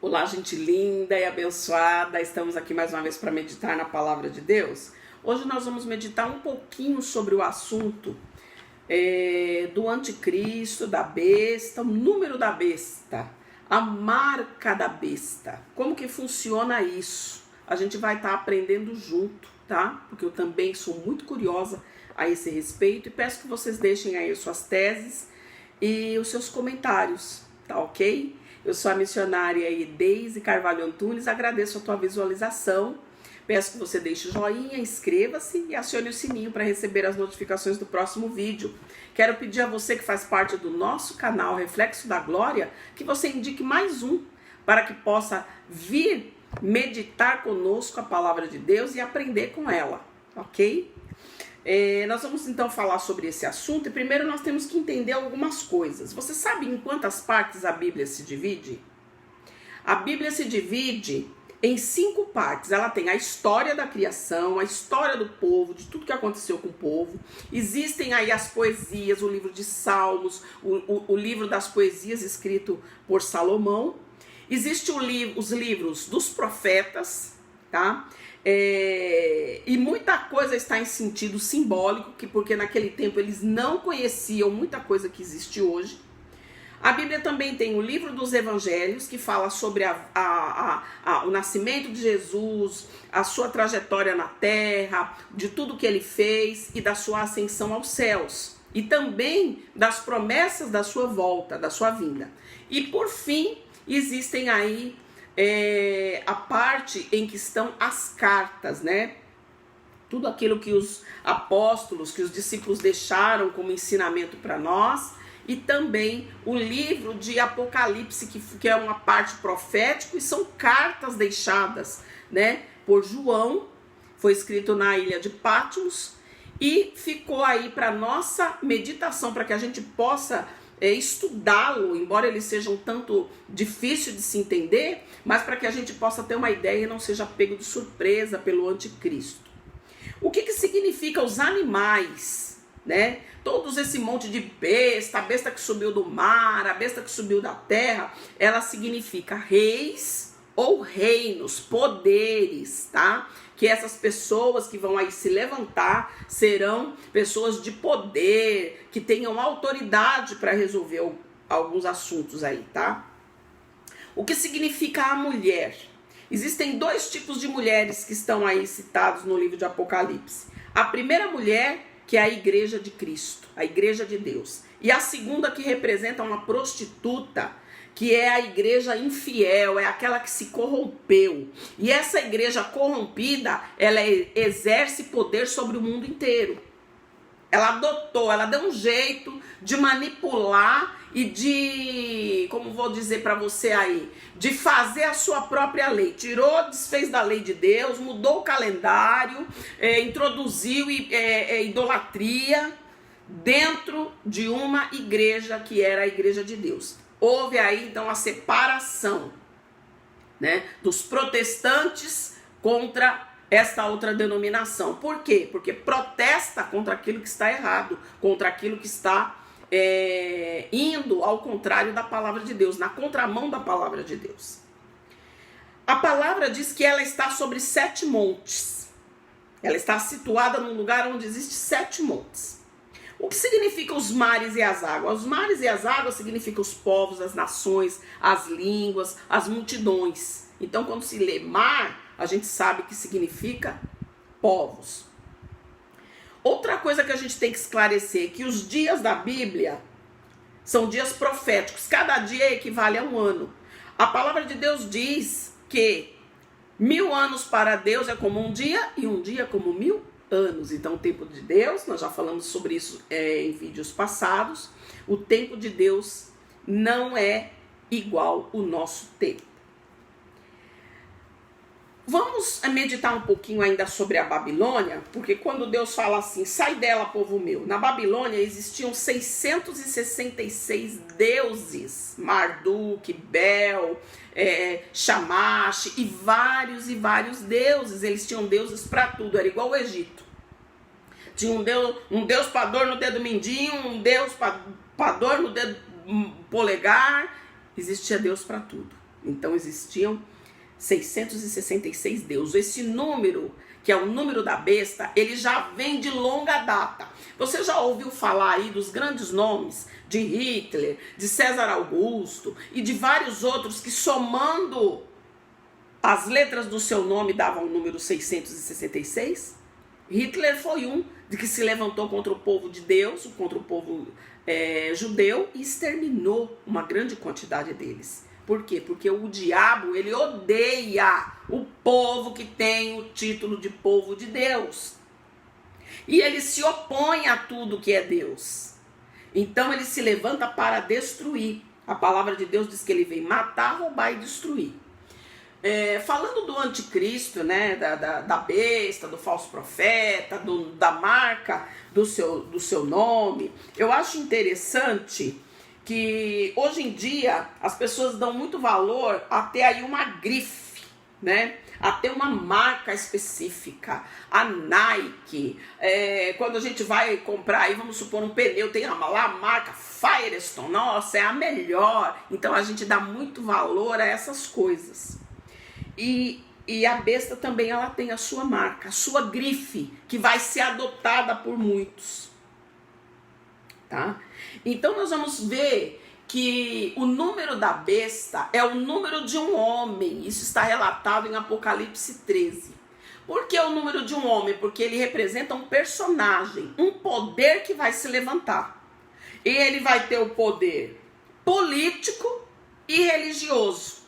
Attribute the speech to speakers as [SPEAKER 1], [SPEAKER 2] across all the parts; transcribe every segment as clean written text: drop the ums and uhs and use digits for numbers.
[SPEAKER 1] Olá, gente linda e abençoada, estamos aqui mais uma vez para meditar na Palavra de Deus. Hoje nós vamos meditar um pouquinho sobre o assunto do anticristo, da besta, o número da besta, a marca da besta, como que funciona isso. A gente vai estar aprendendo junto, tá? Porque eu também sou muito curiosa a esse respeito e peço que vocês deixem aí suas teses e os seus comentários, tá ok? Eu sou a missionária Deise Carvalho Antunes, agradeço a tua visualização, peço que você deixe o joinha, inscreva-se e acione o sininho para receber as notificações do próximo vídeo. Quero pedir a você que faz parte do nosso canal Reflexo da Glória, que você indique mais um, para que possa vir meditar conosco a Palavra de Deus e aprender com ela, ok? Nós vamos então falar sobre esse assunto e primeiro nós temos que entender algumas coisas. Você sabe em quantas partes a Bíblia se divide? A Bíblia se divide em 5 partes. Ela tem a história da criação, a história do povo, de tudo que aconteceu com o povo. Existem aí as poesias, o livro de Salmos, o livro das poesias escrito por Salomão. Existem os livros dos profetas, tá? E muita coisa está em sentido simbólico, porque naquele tempo eles não conheciam muita coisa que existe hoje. A Bíblia também tem o livro dos evangelhos, que fala sobre o nascimento de Jesus, a sua trajetória na terra, de tudo que ele fez e da sua ascensão aos céus. E também das promessas da sua volta, da sua vinda. E por fim, existem aí a parte em que estão as cartas, né? Tudo aquilo que os apóstolos, que os discípulos deixaram como ensinamento para nós, e também o livro de Apocalipse, que é uma parte profética, e são cartas deixadas, né, por João. Foi escrito na ilha de Patmos e ficou aí para nossa meditação, para que a gente possa estudá-lo, embora ele seja um tanto difícil de se entender, mas para que a gente possa ter uma ideia e não seja pego de surpresa pelo anticristo. O que significa os animais, né? Todos esse monte de besta, a besta que subiu do mar, a besta que subiu da terra, ela significa reis ou reinos, poderes, tá? Que essas pessoas que vão aí se levantar serão pessoas de poder, que tenham autoridade para resolver alguns assuntos aí, tá? O que significa a mulher? Existem 2 tipos de mulheres que estão aí citados no livro de Apocalipse. A primeira mulher, que é a igreja de Cristo, a igreja de Deus. E a segunda, que representa uma prostituta, que é a igreja infiel, é aquela que se corrompeu. E essa igreja corrompida, ela exerce poder sobre o mundo inteiro. Ela deu um jeito de manipular e de, como vou dizer para você aí, de fazer a sua própria lei. Desfez da lei de Deus, mudou o calendário, introduziu idolatria dentro de uma igreja que era a igreja de Deus. Houve aí então a separação, né, dos protestantes contra esta outra denominação. Por quê? Porque protesta contra aquilo que está errado, contra aquilo que está indo ao contrário da palavra de Deus, na contramão da palavra de Deus. A palavra diz que ela está sobre 7 montes. Ela está situada num lugar onde existem 7 montes. O que significa os mares e as águas? Os mares e as águas significam os povos, as nações, as línguas, as multidões. Então, quando se lê mar, a gente sabe que significa povos. Outra coisa que a gente tem que esclarecer é que os dias da Bíblia são dias proféticos. Cada dia equivale a um ano. A palavra de Deus diz que 1000 anos para Deus é como um dia e um dia como 1000 anos. Então, o tempo de Deus, nós já falamos sobre isso em vídeos passados, o tempo de Deus não é igual ao nosso tempo. Vamos meditar um pouquinho ainda sobre a Babilônia, porque quando Deus fala assim, sai dela, povo meu, na Babilônia existiam 666 deuses, Marduk, Bel, Shamash e vários deuses. Eles tinham deuses para tudo, era igual o Egito. Tinha um deus para dor no dedo mindinho, um deus para dor no dedo polegar, existia Deus para tudo. Então existiam 666 deuses. Esse número, que é o número da besta, ele já vem de longa data. Você já ouviu falar aí dos grandes nomes de Hitler, de César Augusto e de vários outros que, somando as letras do seu nome, davam o número 666? Hitler foi um de que se levantou contra o povo de Deus, contra o povo judeu, e exterminou uma grande quantidade deles. Por quê? Porque o diabo, ele odeia o povo que tem o título de povo de Deus. E ele se opõe a tudo que é Deus. Então ele se levanta para destruir. A palavra de Deus diz que ele vem matar, roubar e destruir. Falando do anticristo, né, da besta, do falso profeta, da marca do seu nome, eu acho interessante que hoje em dia as pessoas dão muito valor a ter aí uma grife, né? A ter uma marca específica. A Nike, quando a gente vai comprar aí, vamos supor, um pneu, tem lá a marca Firestone, nossa, é a melhor. Então a gente dá muito valor a essas coisas. E a besta também, ela tem a sua marca, a sua grife, que vai ser adotada por muitos. Tá? Então nós vamos ver que o número da besta é o número de um homem. Isso está relatado em Apocalipse 13. Por que o número de um homem? Porque ele representa um personagem, um poder que vai se levantar. E ele vai ter o poder político e religioso.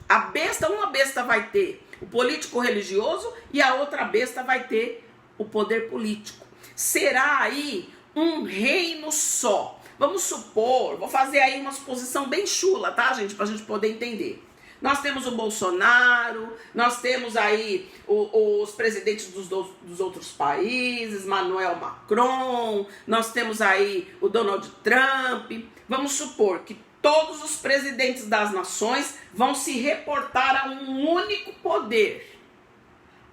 [SPEAKER 1] Uma besta vai ter o político religioso e a outra besta vai ter o poder político. Será aí um reino só. Vamos supor, vou fazer aí uma suposição bem chula, tá, gente? Pra gente poder entender. Nós temos o Bolsonaro, nós temos aí os presidentes dos outros países, Emmanuel Macron, nós temos aí o Donald Trump. Vamos supor que todos os presidentes das nações vão se reportar a um único poder,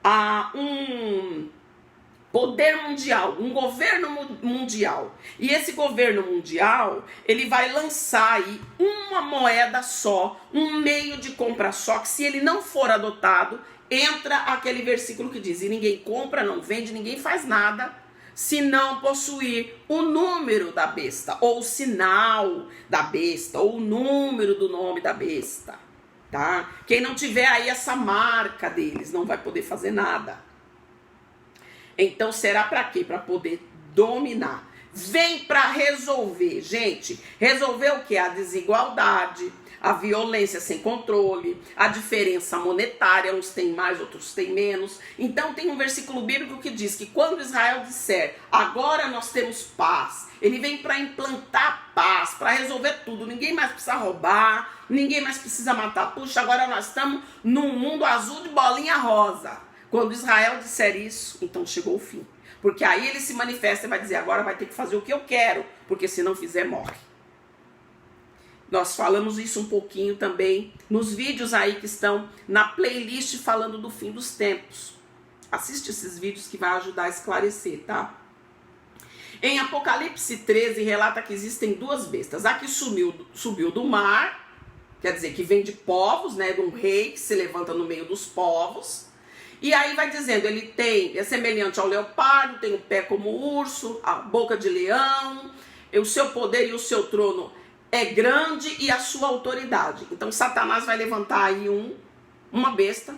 [SPEAKER 1] a um poder mundial, um governo mundial. E esse governo mundial, ele vai lançar aí uma moeda só, um meio de compra só, que se ele não for adotado, entra aquele versículo que diz: e ninguém compra, não vende, ninguém faz nada, se não possuir o número da besta, ou o sinal da besta, ou o número do nome da besta, tá? Quem não tiver aí essa marca deles não vai poder fazer nada. Então será para quê? Para poder dominar. Vem para resolver, gente. Resolver o quê? A desigualdade, a violência sem controle, a diferença monetária, uns têm mais, outros têm menos. Então tem um versículo bíblico que diz que quando Israel disser, agora nós temos paz, ele vem para implantar paz, para resolver tudo. Ninguém mais precisa roubar, ninguém mais precisa matar. Puxa, agora nós estamos num mundo azul de bolinha rosa. Quando Israel disser isso, então chegou o fim. Porque aí ele se manifesta e vai dizer, agora vai ter que fazer o que eu quero, porque se não fizer, morre. Nós falamos isso um pouquinho também nos vídeos aí que estão na playlist falando do fim dos tempos. Assiste esses vídeos que vai ajudar a esclarecer, tá? Em Apocalipse 13 relata que existem duas bestas. A que subiu do mar, quer dizer, que vem de povos, né, de um rei que se levanta no meio dos povos. E aí vai dizendo, ele é semelhante ao leopardo, tem o pé como urso, a boca de leão, o seu poder e o seu trono é grande e a sua autoridade. Então Satanás vai levantar aí uma besta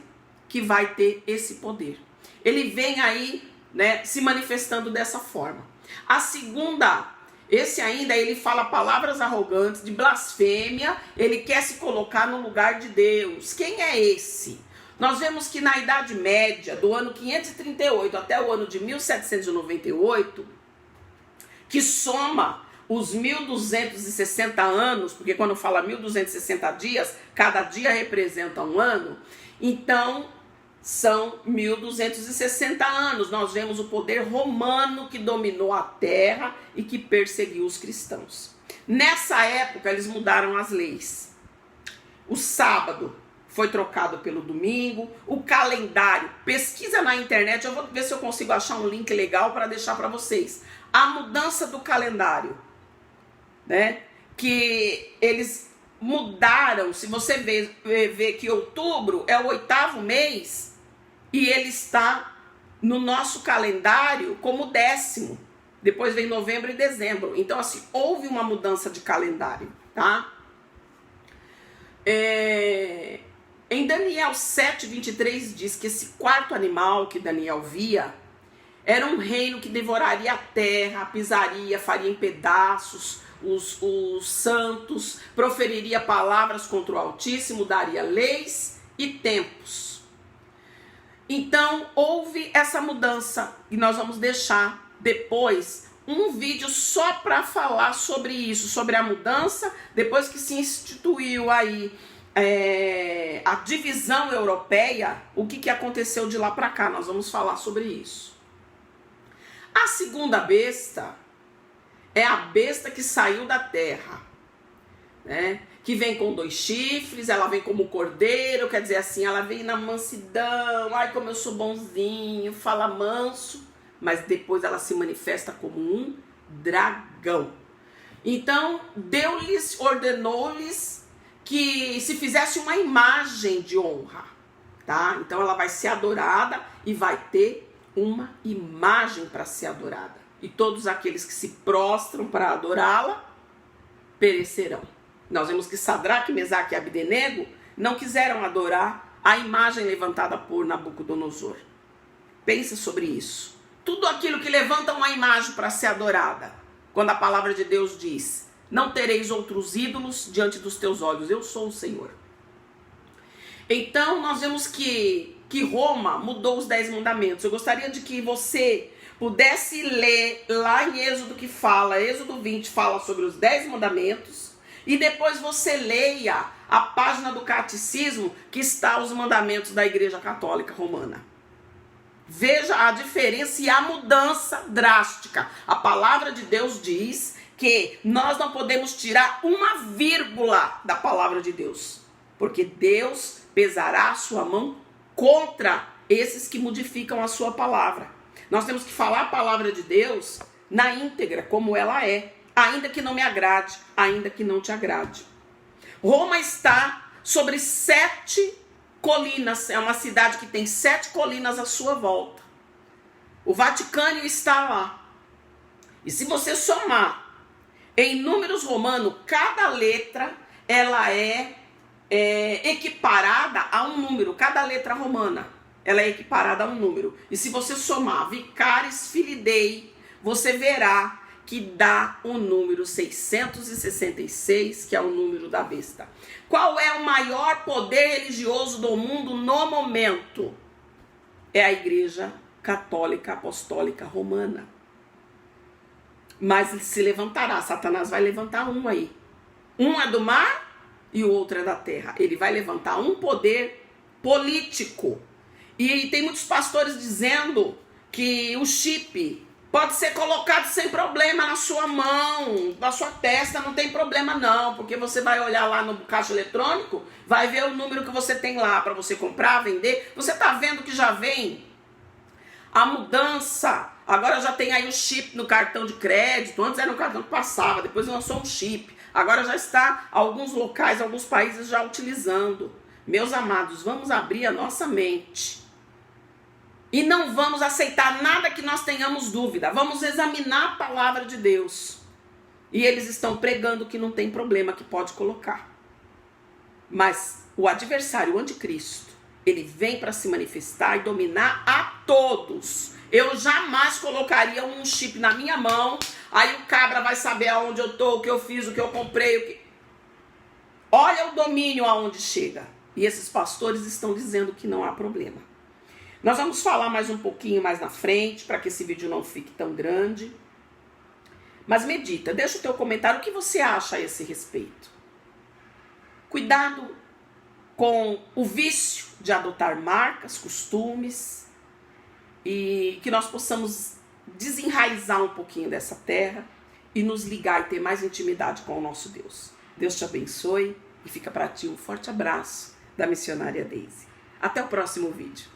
[SPEAKER 1] que vai ter esse poder. Ele vem aí, né, se manifestando dessa forma. A segunda, esse ainda, ele fala palavras arrogantes, de blasfêmia, ele quer se colocar no lugar de Deus. Quem é esse? Nós vemos que na Idade Média, do ano 538 até o ano de 1798, que soma os 1260 anos, porque quando fala 1260 dias, cada dia representa um ano, então são 1260 anos. Nós vemos o poder romano que dominou a terra e que perseguiu os cristãos. Nessa época eles mudaram as leis. O sábado foi trocado pelo domingo, o calendário, pesquisa na internet, eu vou ver se eu consigo achar um link legal para deixar para vocês. A mudança do calendário, né? Que eles mudaram. Se você vê que outubro é o 8º mês e ele está no nosso calendário como 10º. Depois vem novembro e dezembro. Então, assim, houve uma mudança de calendário, tá? Em Daniel 7:23 diz que esse quarto animal que Daniel via era um reino que devoraria a terra, pisaria, faria em pedaços os santos, proferiria palavras contra o Altíssimo, daria leis e tempos. Então, houve essa mudança e nós vamos deixar depois um vídeo só para falar sobre isso, sobre a mudança, depois que se instituiu aí a divisão europeia, o que aconteceu de lá para cá, nós vamos falar sobre isso. A segunda besta é a besta que saiu da terra, né? Que vem com 2 chifres, ela vem como cordeiro, quer dizer assim, ela vem na mansidão, ai como eu sou bonzinho, fala manso, mas depois ela se manifesta como um dragão. Então, Deus ordenou-lhes que se fizesse uma imagem de honra, tá? Então ela vai ser adorada e vai ter uma imagem para ser adorada. E todos aqueles que se prostram para adorá-la perecerão. Nós vemos que Sadraque, Mesaque e Abdenego não quiseram adorar a imagem levantada por Nabucodonosor. Pense sobre isso. Tudo aquilo que levanta uma imagem para ser adorada, quando a palavra de Deus diz: não tereis outros ídolos diante dos teus olhos, eu sou o Senhor. Então nós vemos que Roma mudou os 10 mandamentos. Eu gostaria de que você pudesse ler lá em Êxodo que fala, Êxodo 20 fala sobre os 10 mandamentos, e depois você leia a página do catecismo que está os mandamentos da Igreja Católica Romana. Veja a diferença e a mudança drástica. A palavra de Deus diz que nós não podemos tirar uma vírgula da palavra de Deus, porque Deus pesará a sua mão contra esses que modificam a sua palavra. Nós temos que falar a palavra de Deus na íntegra, como ela é, ainda que não me agrade, ainda que não te agrade. Roma está sobre 7 colinas, é uma cidade que tem 7 colinas à sua volta. O Vaticano está lá. E se você somar em números romanos, cada letra ela é equiparada a um número, cada letra romana ela é equiparada a um número. E se você somar Vicaris Filidei, você verá que dá o número 666, que é o número da besta. Qual é o maior poder religioso do mundo no momento? É a Igreja Católica Apostólica Romana. Mas se levantará, Satanás vai levantar um aí. Um é do mar e o outro é da terra. Ele vai levantar um poder político. E tem muitos pastores dizendo que o chip pode ser colocado sem problema na sua mão, na sua testa, não tem problema não, porque você vai olhar lá no caixa eletrônico, vai ver o número que você tem lá para você comprar, vender. Você está vendo que já vem a mudança. Agora já tem aí o chip no cartão de crédito. Antes era um cartão que passava, depois lançou um chip. Agora já está alguns locais, alguns países já utilizando. Meus amados, vamos abrir a nossa mente. E não vamos aceitar nada que nós tenhamos dúvida. Vamos examinar a palavra de Deus. E eles estão pregando que não tem problema, que pode colocar. Mas o adversário, o anticristo, ele vem para se manifestar e dominar a todos. Eu jamais colocaria um chip na minha mão, aí o cabra vai saber aonde eu estou, o que eu fiz, o que eu comprei. O que... Olha o domínio aonde chega. E esses pastores estão dizendo que não há problema. Nós vamos falar mais um pouquinho mais na frente, para que esse vídeo não fique tão grande. Mas medita, deixa o teu comentário, o que você acha a esse respeito. Cuidado com o vício de adotar marcas, costumes, e que nós possamos desenraizar um pouquinho dessa terra e nos ligar e ter mais intimidade com o nosso Deus. Deus te abençoe e fica para ti um forte abraço da missionária Daisy. Até o próximo vídeo.